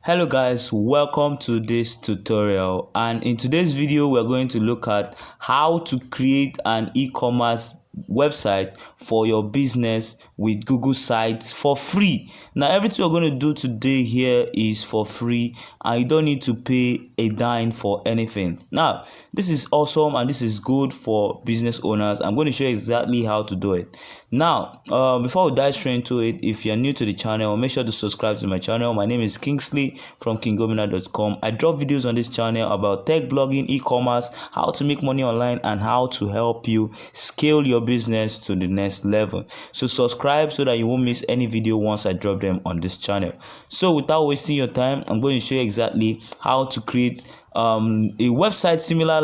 Hello guys, welcome to this tutorial, and in today's video we're going to look at how to create an e-commerce website for your business with Google Sites for free. Now everything we're going to do today here is for free and you don't need to pay a dime for anything. Now this is awesome and this is good for business owners. I'm going to show you exactly how to do it. Now before we dive straight into it, if you're new to the channel, make sure to subscribe to my channel. My name is Kingsley from Obinnar.com. I drop videos on this channel about tech, blogging, e-commerce, how to make money online, and how to help you scale your business to the next level. So subscribe so that you won't miss any video once I drop them on this channel. So without wasting your time, I'm going to show you exactly how to create a website similar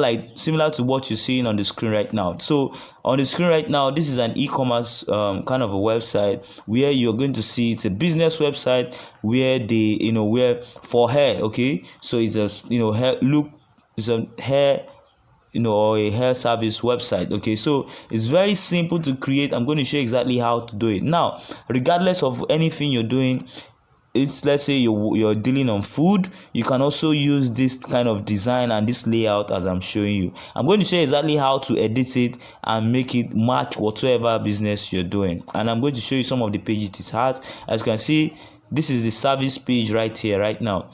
to what you're seeing on the screen right now. So on the screen right now, this is an e-commerce kind of a website where you're going to see it's a business website where they where for hair. Okay, so it's a hair look, it's a hair or a hair service website. Okay, so it's very simple to create. I'm going to show you exactly how to do it. Now regardless of anything you're doing, it's, let's say you're dealing on food, you can also use this kind of design and this layout as I'm showing you. I'm going to show you exactly how to edit it and make it match whatever business you're doing, and I'm going to show you some of the pages it has. As you can see, this is the service page right here right now.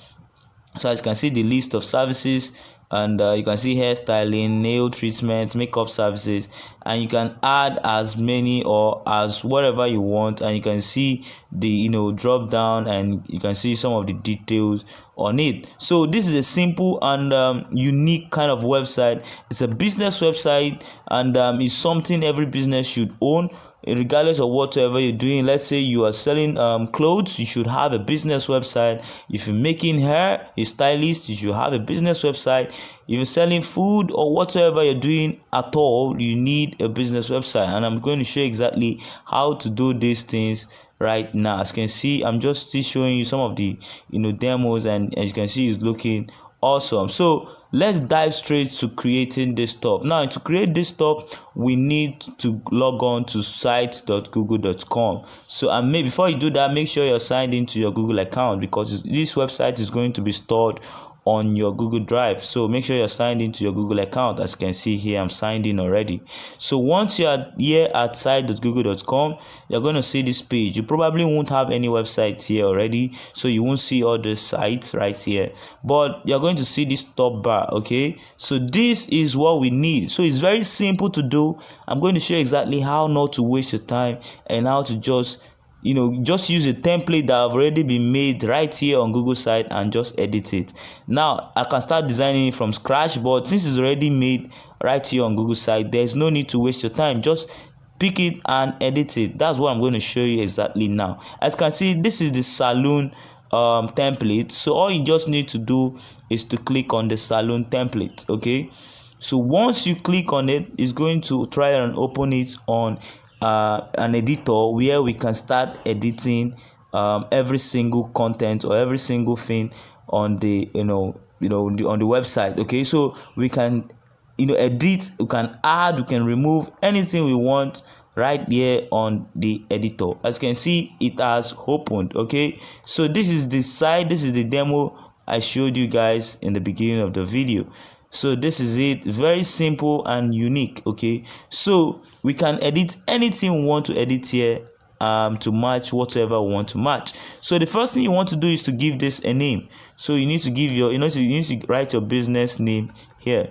So as you can see, the list of services, and you can see hairstyling, nail treatment, makeup services, and you can add as many or as whatever you want, and you can see the drop down and you can see some of the details on it. So this is a simple and unique kind of website. It's a business website, and it's something every business should own, regardless of whatever you're doing. Let's say you are selling clothes, you should have a business website. If you're making hair, a stylist, you should have a business website. If you're selling food or whatever you're doing at all, you need a business website, and I'm going to show you exactly how to do these things right now. As you can see, I'm just still showing you some of the demos, and as you can see, it's looking awesome. So let's dive straight to creating this stuff. Now to create this stuff, we need to log on to sites.google.com. So before you do that, make sure you're signed into your Google account, because this website is going to be stored on your Google Drive. So make sure you're signed into your Google account. As you can see here, I'm signed in already. So once you are here at site.google.com, you're going to see this page. You probably won't have any website here already, so you won't see all the sites right here, but you're going to see this top bar. Okay, so this is what we need. So it's very simple to do. I'm going to show you exactly how not to waste your time and how to just use a template that have already been made right here on Google site and just edit it. Now I can start designing it from scratch, but since it's already made right here on Google site, there's no need to waste your time. Just pick it and edit it. That's what I'm going to show you exactly now. As you can see, this is the saloon template. So all you just need to do is to click on the saloon template. Okay, so once you click on it, it's going to try and open it on an editor where we can start editing every single content or every single thing on the on the website. Okay, so we can edit, we can add, we can remove anything we want right here on the editor. As you can see, it has opened. Okay, so this is the site, this is the demo I showed you guys in the beginning of the video. So this is it, very simple and unique. Okay, so we can edit anything we want to edit here to match whatever we want to match. So the first thing you want to do is to give this a name. So you need to give your you need to write your business name here.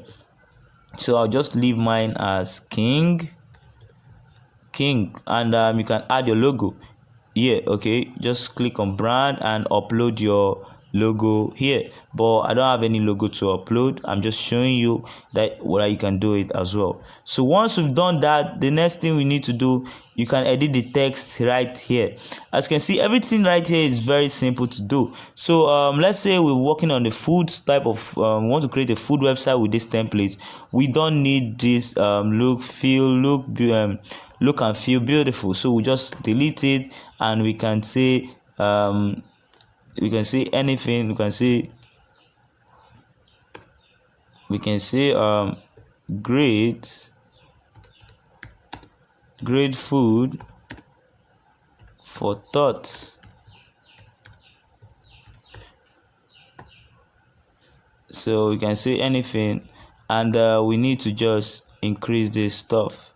So I'll just leave mine as King, and you can add your logo here. Okay, just click on brand and upload your logo here, but I don't have any logo to upload. I'm just showing you that you can do it as well. So once we've done that, the next thing we need to do, you can edit the text right here. As you can see, everything right here is very simple to do. So let's say we're working on the food type of we want to create a food website with this template. We don't need this look and feel beautiful, so we just delete it, and we can say anything. We can say great food for thought. So you can say anything, and we need to just increase this stuff,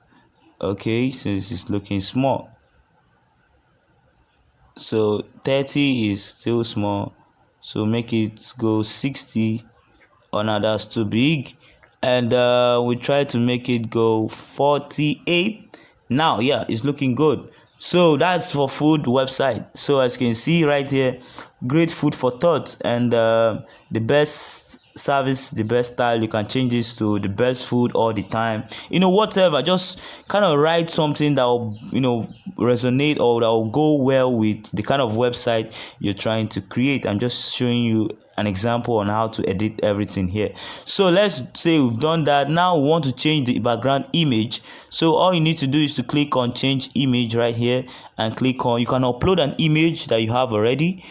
okay, since it's looking small. So 30 is still small, so make it go 60. Oh, now that's too big. And we try to make it go 48. Now yeah, it's looking good. So that's for food website. So as you can see right here, great food for thought, and the best service, the best style. You can change this to the best food all the time, whatever. Just kind of write something that will resonate, or that will go well with the kind of website you're trying to create. I'm just showing you an example on how to edit everything here. So let's say we've done that. Now we want to change the background image. So all you need to do is to click on change image right here, and click on, you can upload an image that you have already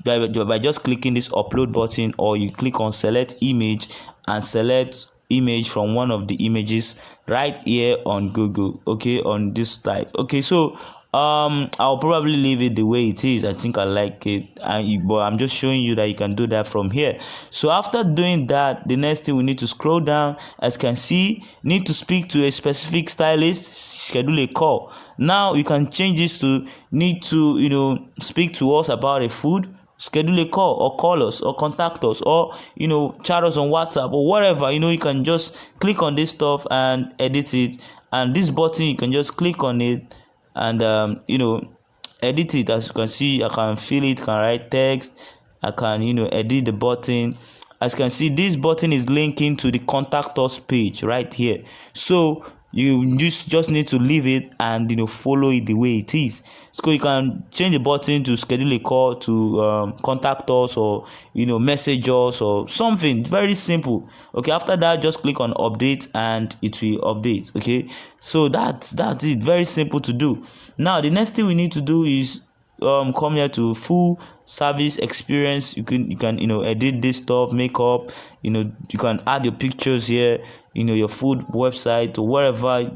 by just clicking this upload button, or you click on select image and select image from one of the images right here on Google, okay, on this type. Okay, so I'll probably leave it the way it is. I think I like it, but I'm just showing you that you can do that from here. So after doing that, the next thing, we need to scroll down. As you can see, need to speak to a specific stylist, schedule a call. Now you can change this to need to speak to us about a food, schedule a call, or call us, or contact us, or chat us on WhatsApp, or whatever. You can just click on this stuff and edit it. And this button, you can just click on it and edit it. As you can see, I can fill it, can write text, I can edit the button. As you can see, this button is linking to the contact us page right here. So you just need to leave it and follow it the way it is. So you can change the button to schedule a call, to contact us, or message us, or something very simple. Okay, after that, just click on update and it will update. Okay, so that's it. Very simple to do. Now the next thing we need to do is come here to full service experience. You can edit this stuff, makeup, you can add your pictures here, your food website, or whatever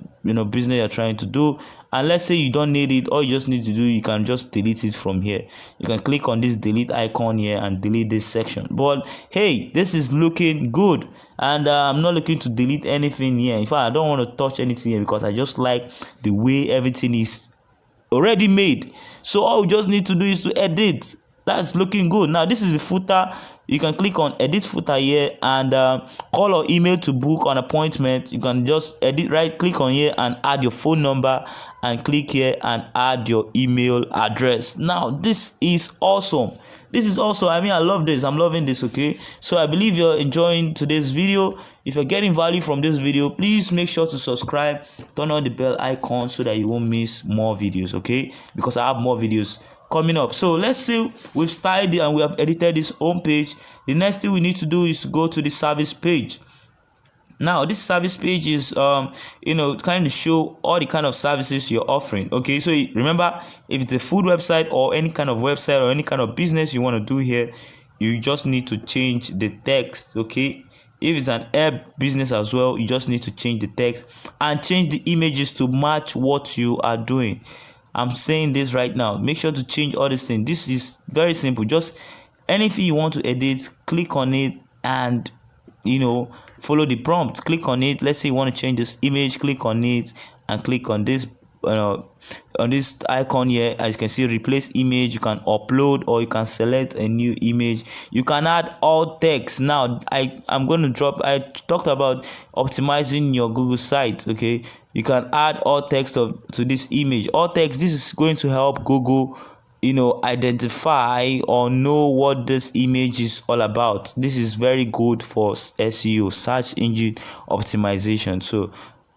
business you're trying to do. And let's say you don't need it, all you just need to do, you can just delete it from here. You can click on this delete icon here and delete this section. But hey, this is looking good, and I'm not looking to delete anything here. In fact, I don't want to touch anything here, because I just like the way everything is already made. So all we just need to do is to edit. That's looking good. Now this is the footer. You can click on edit footer here, and call or email to book an appointment. You can just edit, right click on here and add your phone number, and click here and add your email address. Now this is awesome. This is also, I love this. I'm loving this. Okay, so I believe you're enjoying today's video. If you're getting value from this video, please make sure to subscribe, turn on the bell icon so that you won't miss more videos. Okay, because I have more videos coming up. So let's say we've styled it and we have edited this home page. The next thing we need to do is to go to the service page. Now this service page is kind of show all the kind of services you're offering. Okay, so remember, if it's a food website or any kind of website or any kind of business you want to do here, you just need to change the text. Okay, if it's an hair business as well, you just need to change the text and change the images to match what you are doing. I'm saying this right now. Make sure to change all these things. This is very simple. Just anything you want to edit, click on it and follow the prompt. Click on it. Let's say you want to change this image, click on it and click on this on this icon here. As you can see, replace image. You can upload, or you can select a new image. You can add alt text. Now I'm going to drop, I talked about optimizing your Google site. Okay, you can add alt text to this image. Alt text, this is going to help Google identify or know what this image is all about. This is very good for SEO, search engine optimization. So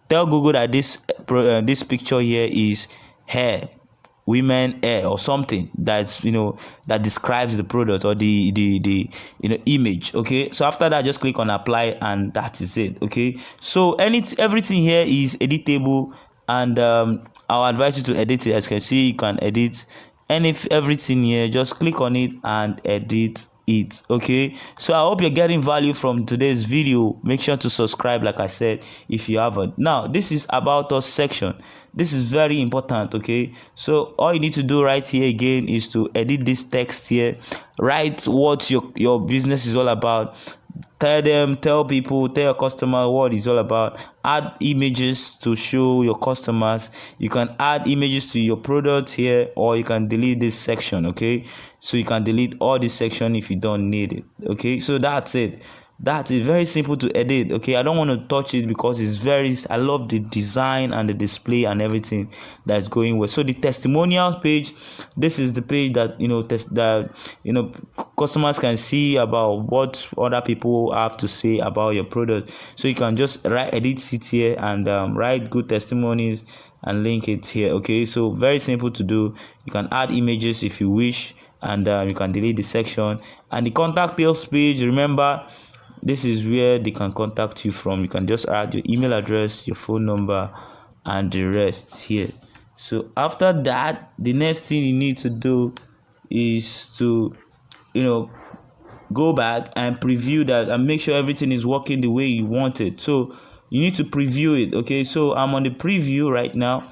tell Google that this picture here is hair, women hair, or something that's that describes the product or the image. Okay, so after that, just click on apply and that is it. Okay, so everything here is editable, and I'll advise you to edit it. As you can see, you can edit everything here. Just click on it and edit it. Okay, so I hope you're getting value from today's video. Make sure to subscribe, like I said, if you haven't. Now this is about us section. This is very important. Okay, so all you need to do right here again is to edit this text here, write what your business is all about, tell people, tell your customer what it's all about. Add images to show your customers. You can add images to your product here, or you can delete this section. Okay, so you can delete all this section if you don't need it. Okay, so that's it. That is very simple to edit. Okay, I don't want to touch it because I love the design and the display and everything that's going with. So the testimonials page, this is the page that customers can see about what other people have to say about your product. So you can just edit it here and write good testimonies and link it here. Okay, so very simple to do. You can add images if you wish, and you can delete the section. And the contact us page, remember, this is where they can contact you from. You can just add your email address, your phone number, and the rest here. So after that, the next thing you need to do is to go back and preview that and make sure everything is working the way you want it. So you need to preview it. Okay, so I'm on the preview right now.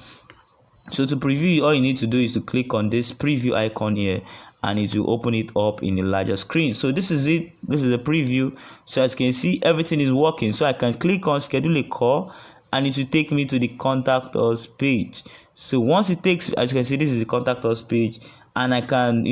So to preview, all you need to do is to click on this preview icon here, and it will open it up in a larger screen. So this is it. This is the preview. So as you can see, everything is working. So I can click on schedule a call, and it will take me to the contact us page. So once it takes, as you can see, this is the contact us page, and I can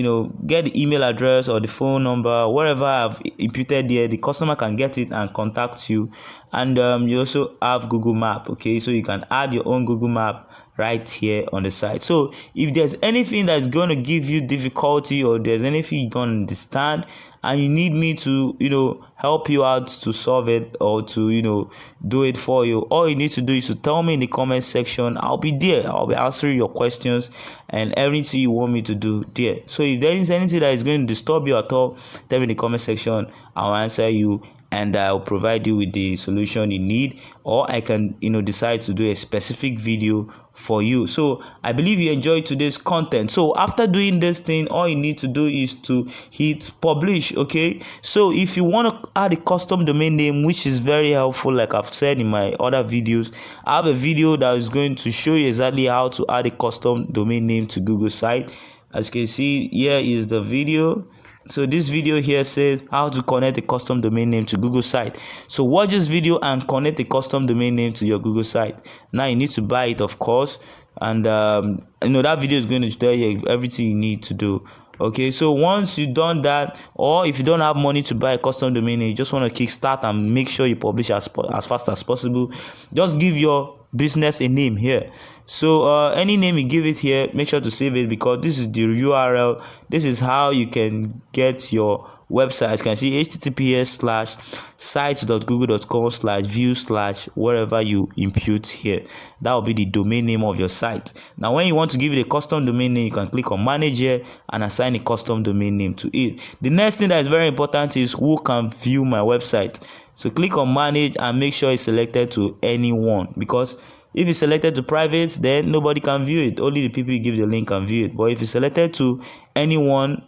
get the email address or the phone number, whatever I've imputed there. The customer can get it and contact you. And you also have Google Map. Okay, so you can add your own Google Map right here on the site. So if there's anything that's going to give you difficulty, or there's anything you don't understand and you need me to help you out to solve it, or to do it for you, all you need to do is to tell me in the comment section. I'll be there. I'll be answering your questions and everything you want me to do there. So if there is anything that is going to disturb you at all, tell me in the comment section. I'll answer you, and I'll provide you with the solution you need, or I can decide to do a specific video for you. So I believe you enjoyed today's content. So after doing this thing, all you need to do is to hit publish. Okay, so if you want to add a custom domain name, which is very helpful, like I've said in my other videos, I have a video that is going to show you exactly how to add a custom domain name to Google site. As you can see, here is the video. So this video here says how to connect a custom domain name to Google site. So watch this video and connect a custom domain name to your Google site. Now you need to buy it, of course, and that video is going to tell you everything you need to do. Okay, so once you've done that, or if you don't have money to buy a custom domain name, you just want to kickstart and make sure you publish as fast as possible, just give your business a name here. So any name you give it here, make sure to save it, because this is the URL. This is how you can get your website. As you can see, https:/sites.google.com/view/wherever you impute here. That will be the domain name of your site. Now when you want to give it a custom domain name, you can click on manage here and assign a custom domain name to it. The next thing that is very important is who can view my website. So click on manage and make sure it's selected to anyone, because if it's selected to private, then nobody can view it. Only the people you give the link can view it. But if it's selected to anyone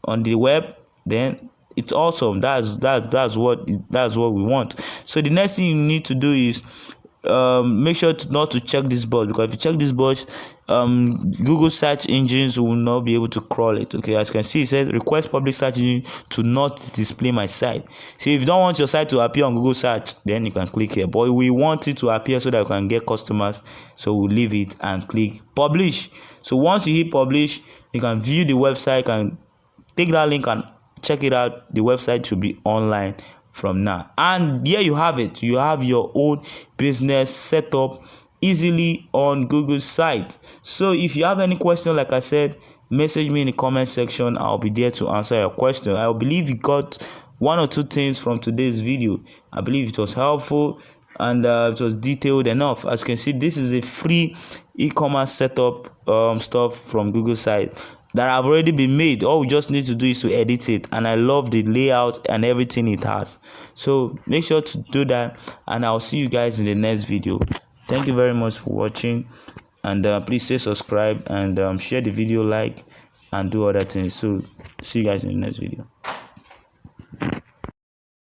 on the web, then it's awesome. That's what we want. So the next thing you need to do is make sure not to check this box, because if you check this box, Google search engines will not be able to crawl it. Okay, as you can see, it says request public search engine to not display my site. So if you don't want your site to appear on Google search, then you can click here, but we want it to appear so that you can get customers. So we'll leave it and click publish. So once you hit publish, you can view the website, and take that link and check it out. The website should be online from now, and here you have it. You have your own business set up easily on Google site. So if you have any question, like I said, message me in the comment section. I'll be there to answer your question. I believe you got one or two things from today's video. I believe it was helpful, and it was detailed enough. As you can see, this is a free e-commerce setup stuff from Google site that have already been made. All we just need to do is to edit it, and I love the layout and everything it has. So make sure to do that, and I'll see you guys in the next video. Thank you very much for watching, and please stay subscribed and share the video, like, and do other things. So see you guys in the next video.